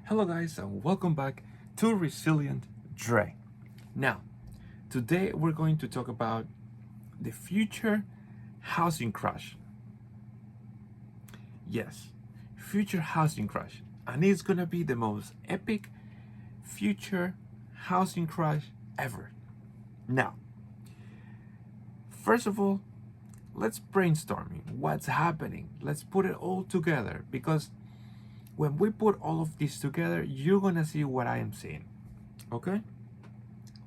Hello guys and welcome back to Resilient Dre. Now, today we're going to talk about the future housing crash. Yes, future housing crash. And it's gonna be the most epic future housing crash ever. Now, first of all, let's brainstorming what's happening. Let's put it all together because when we put all of this together, you're gonna see what I am seeing. Okay?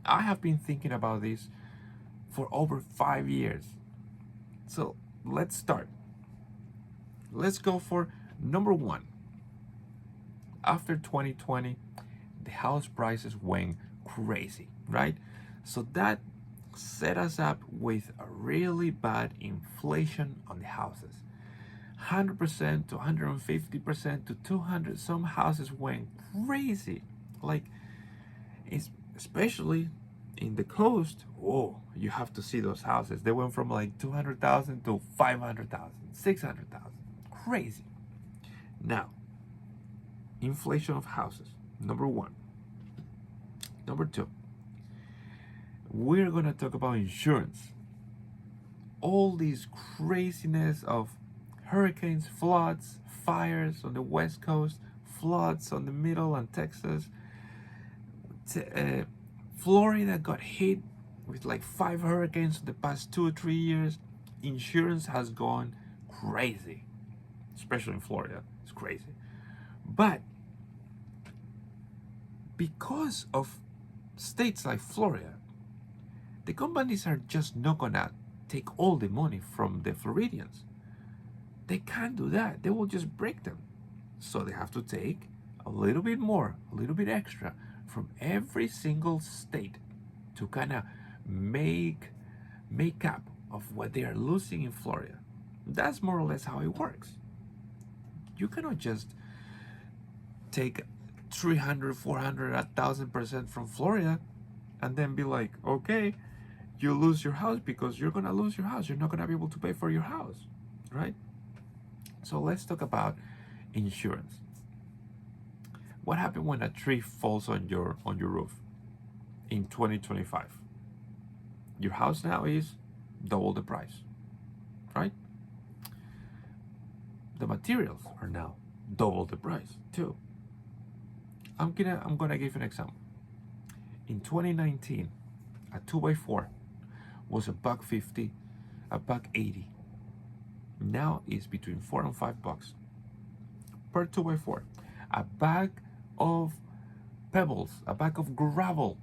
I have been thinking about this for over 5 years. So let's start. Let's go for number one. After 2020, the house prices went crazy, right? So that set us up with a really bad inflation on the houses. 100% to 150% to 200. Some houses went crazy. Like, it's especially in the coast. Oh, you have to see those houses. They went from like 200,000 to 500,000, 600,000. Crazy. Now, inflation of houses. Number one. Number two, we're gonna talk about insurance. All these craziness of hurricanes, floods, fires on the west coast, floods on the middle and Texas. Florida got hit with like 5 hurricanes in the past 2 or 3 years. Insurance has gone crazy, especially in Florida. It's crazy. But because of states like Florida, the companies are just not gonna take all the money from the Floridians. They can't do that. They will just break them. So they have to take a little bit more, a little bit extra from every single state to kind of make up of what they are losing in Florida. That's more or less how it works. You cannot just take 300, 400, 1,000% from Florida and then be like, okay, you lose your house because you're gonna lose your house. You're not gonna be able to pay for your house, right? So let's talk about insurance. What happened when a tree falls on your roof in 2025? Your house now is double the price, right? The materials are now double the price too. I'm gonna give an example. In 2019, a 2x4 was $1.50, $1.80. Now it's between $4 and $5 per 2x4. A bag of pebbles, a bag of gravel.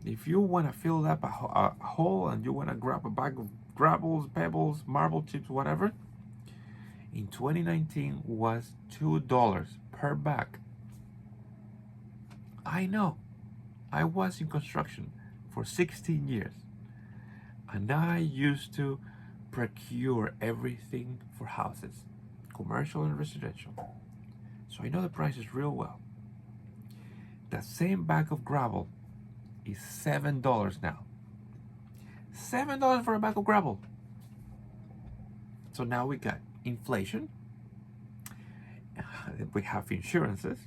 If you want to fill up a hole and you want to grab a bag of gravels, pebbles, marble chips, whatever, in 2019 was $2 per bag. I know. I was in construction for 16 years and I used to procure everything for houses, commercial and residential. So I know the prices real well. The same bag of gravel is $7 now. $7 for a bag of gravel. So now we got inflation. We have insurances.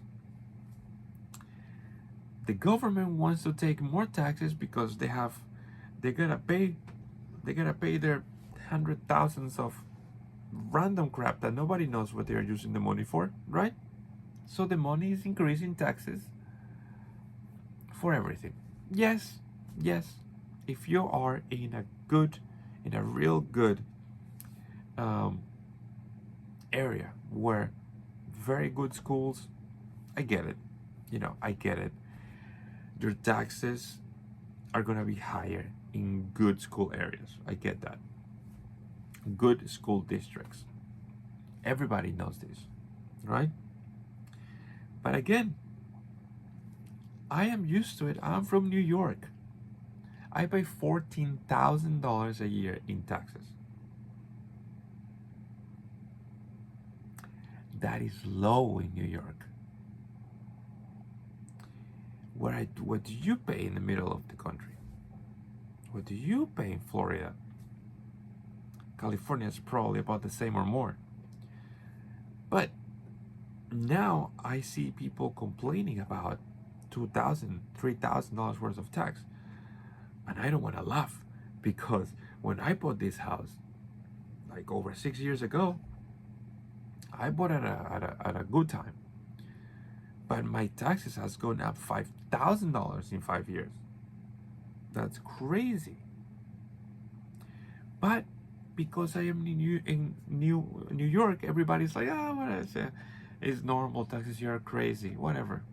The government wants to take more taxes because they gotta pay their hundred thousands of random crap that nobody knows what they are using the money for, right? So the money is increasing taxes for everything. Yes, if you are in a real good area where very good schools, I get it. I get it. Your taxes are gonna be higher in good school areas. I get that. Good school districts. Everybody knows this, right? But again, I am used to it. I'm from New York. I pay $14,000 a year in taxes. That is low in New York. What do you pay in the middle of the country? What do you pay in Florida? California is probably about the same or more. But Now I see people complaining about $2,000, $3,000 worth of tax. And I don't want to laugh because when I bought this house, like over 6 years ago, I bought at a good time. But my taxes has gone up $5,000 in 5 years. That's crazy. But because I am in New York, everybody's like, oh, what is it? It's normal. Taxes here are crazy. Whatever.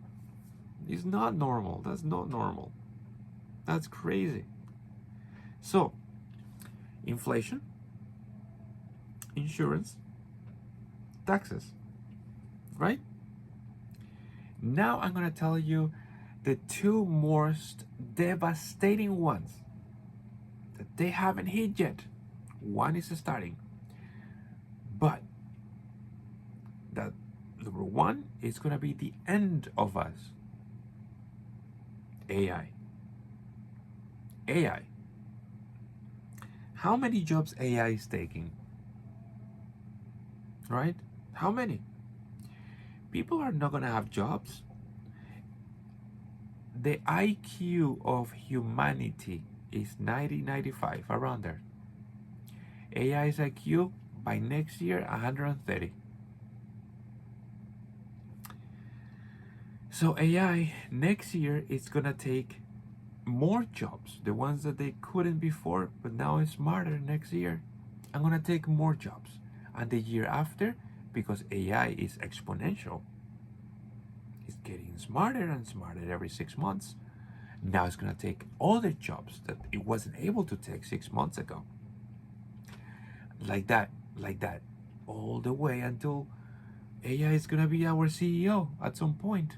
It's not normal. That's not normal. That's crazy. So, inflation, insurance, taxes, right? Now I'm gonna tell you the two most devastating ones that they haven't hit yet. One is starting, but that number one is gonna be the end of us. AI. AI. How many jobs AI is taking? Right? How many? People are not gonna have jobs. The IQ of humanity is 90, 95, around there. AI's IQ by next year 130. So AI next year is gonna take more jobs, the ones that they couldn't before, but now it's smarter next year. I'm gonna take more jobs. And the year after, because AI is exponential, it's getting smarter and smarter every 6 months. Now it's gonna take other jobs that it wasn't able to take 6 months ago. Like that, all the way until AI is gonna be our CEO at some point.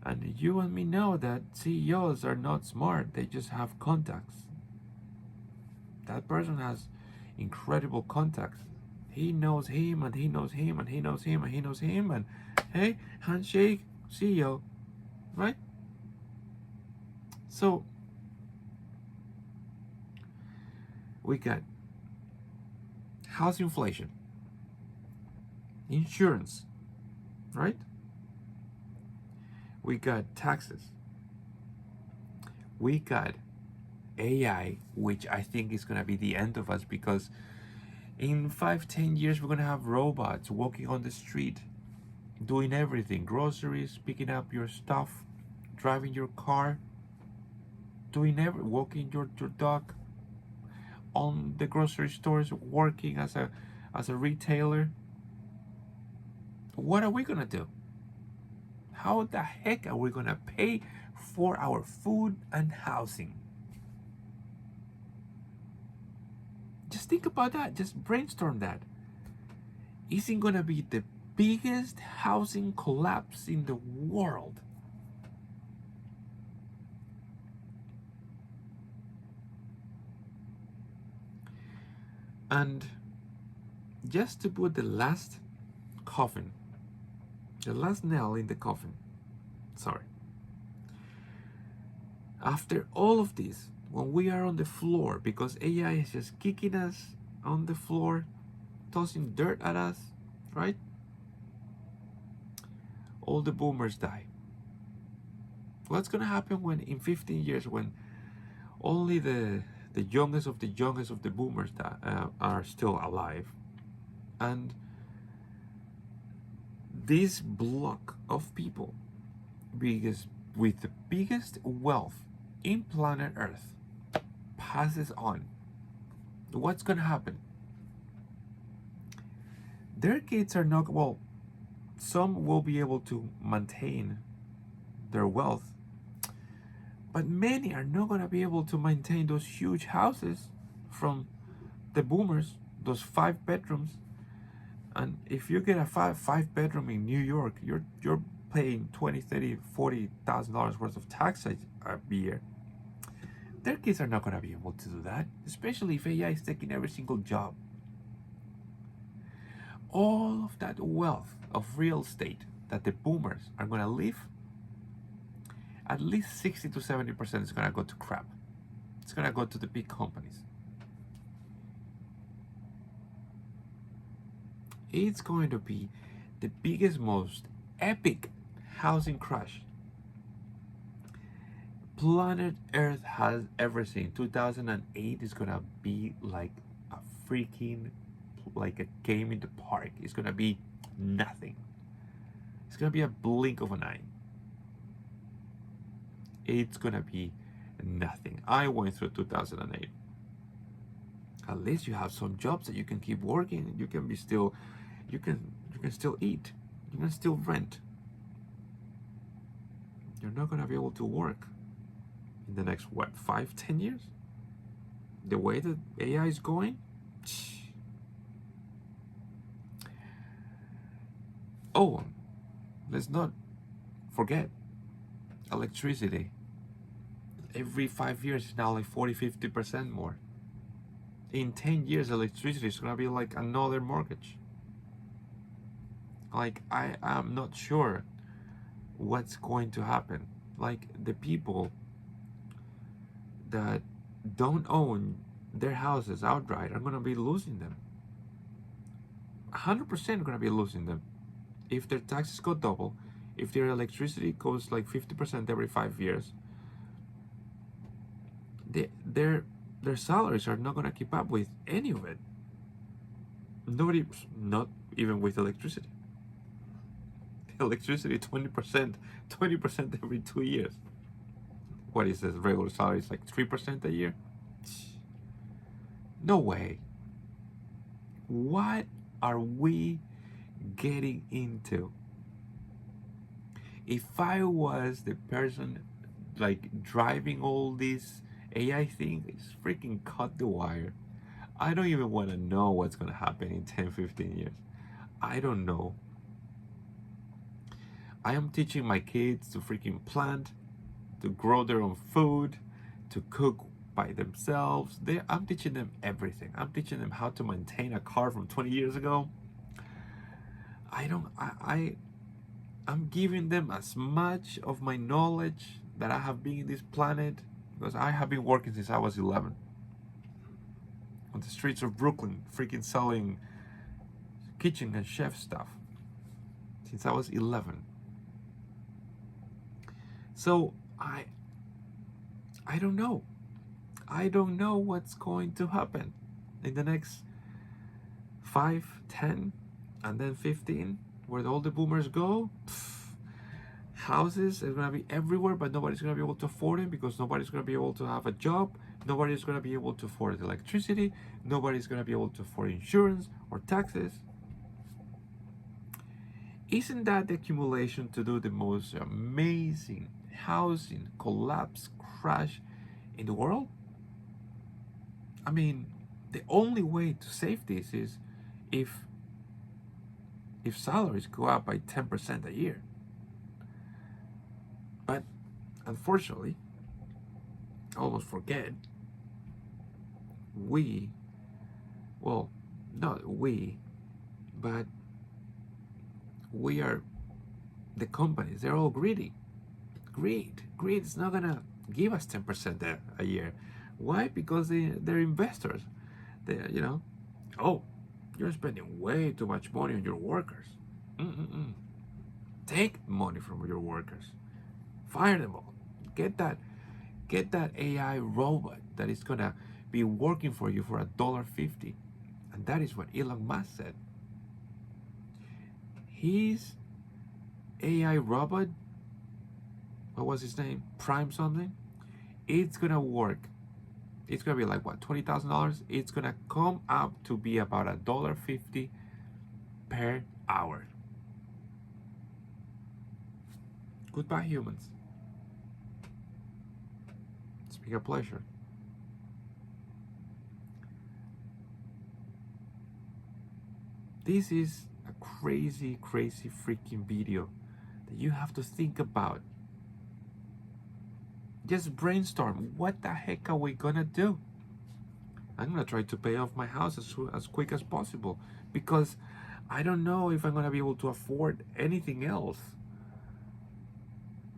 And you and me know that CEOs are not smart, they just have contacts. That person has incredible contacts. He knows him, and he knows him, and he knows him, and he knows him, and hey, handshake, CEO, right? So, we got house inflation, insurance, right? We got taxes. We got AI, which I think is going to be the end of us, because in 5-10 years we're going to have robots walking on the street doing everything: groceries, picking up your stuff, driving your car, walking your dog, on the grocery stores, working as a retailer. What are we going to do? How the heck are we going to pay for our food and housing? Just think about that. Just brainstorm that. Isn't going to be the biggest housing collapse in the world. And just to put the last nail in the coffin, sorry. After all of this, when we are on the floor, because AI is just kicking us on the floor, tossing dirt at us, right? All the boomers die. What's gonna happen when in 15 years, when only the youngest of the boomers are still alive, and this block of people, with the biggest wealth in planet Earth, passes on? What's gonna happen? Their kids are not, well, some will be able to maintain their wealth, but many are not going to be able to maintain those huge houses from the boomers, those 5 bedrooms. And if you get a five bedroom in New York, you're paying $20, $30, $40,000 worth of tax a year. Their kids are not going to be able to do that, especially if AI is taking every single job. All of that wealth of real estate that the boomers are going to leave, at least 60 to 70% is going to go to crap. It's going to go to the big companies. It's going to be the biggest, most epic housing crash planet Earth has ever seen. 2008 is gonna be like a freaking, like a game in the park. It's gonna be nothing. It's gonna be a blink of an eye. It's gonna be nothing. I went through 2008. At least you have some jobs that you can keep working. You can be still, you can still eat. You can still rent. You're not gonna be able to work in the next what, 5, 10 years? The way that AI is going. Oh, let's not forget electricity. Every 5 years is now like 40-50% more. In 10 years, electricity is gonna be like another mortgage. Like, I am not sure what's going to happen. Like, the people that don't own their houses outright are gonna be losing them. 100% gonna be losing them. If their taxes go double, if their electricity goes like 50% every 5 years, their salaries are not gonna keep up with any of it. Nobody, not even with electricity. Electricity 20% every 2 years. What is this? Regular salary is like 3% a year. No way. What are we getting into? If I was the person like driving all this AI thing, it's freaking cut the wire. I don't even want to know what's going to happen in 10-15 years. I don't know. I am teaching my kids to freaking plant, to grow their own food, to cook by themselves. I'm teaching them everything. I'm teaching them how to maintain a car from 20 years ago. I'm giving them as much of my knowledge that I have been in this planet, because I have been working since I was 11 on the streets of Brooklyn, freaking selling kitchen and chef stuff since I was 11. So I don't know. I don't know what's going to happen in the next 5, 10, and then 15, where all the boomers go. Houses are gonna be everywhere, but nobody's gonna be able to afford it because nobody's gonna be able to have a job. Nobody's gonna be able to afford electricity. Nobody's gonna be able to afford insurance or taxes. Isn't that the accumulation to do the most amazing housing collapse crash in the world? I mean, the only way to save this is if salaries go up by 10% a year. But unfortunately, I almost forget, not we, but we are the companies. They're all greedy. Greed is not gonna give us 10% a year. Why? Because they're investors. Oh, you're spending way too much money on your workers. Take money from your workers. Fire them all. Get that AI robot that is gonna be working for you for $1.50. And that is what Elon Musk said. His AI robot, what was his name? Prime something? It's gonna work. It's gonna be like what, $20,000? It's gonna come up to be about $1.50 per hour. Goodbye, humans. It's been a pleasure. This is a crazy freaking video that you have to think about. Just brainstorm. What the heck are we gonna do? I'm gonna try to pay off my house as quick as possible, because I don't know if I'm gonna be able to afford anything else.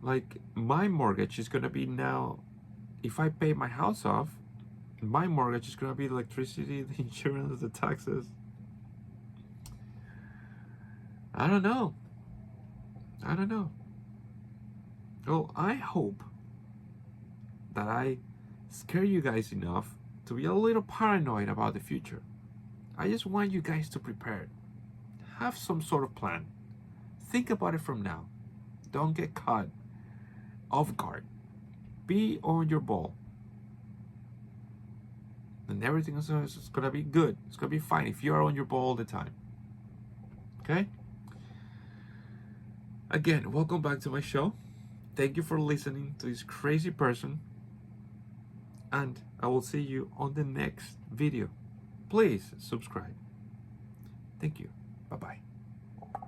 Like, my mortgage is gonna be now, if I pay my house off, my mortgage is gonna be the electricity, the insurance, the taxes. I don't know. I don't know. Well, I hope that I scare you guys enough to be a little paranoid about the future. I just want you guys to prepare. Have some sort of plan. Think about it from now. Don't get caught off guard. Be on your ball. And everything is going to be good. It's going to be fine if you are on your ball all the time. Okay? Again, welcome back to my show. Thank you for listening to this crazy person. And I will see you on the next video. Please subscribe. Thank you. Bye-bye.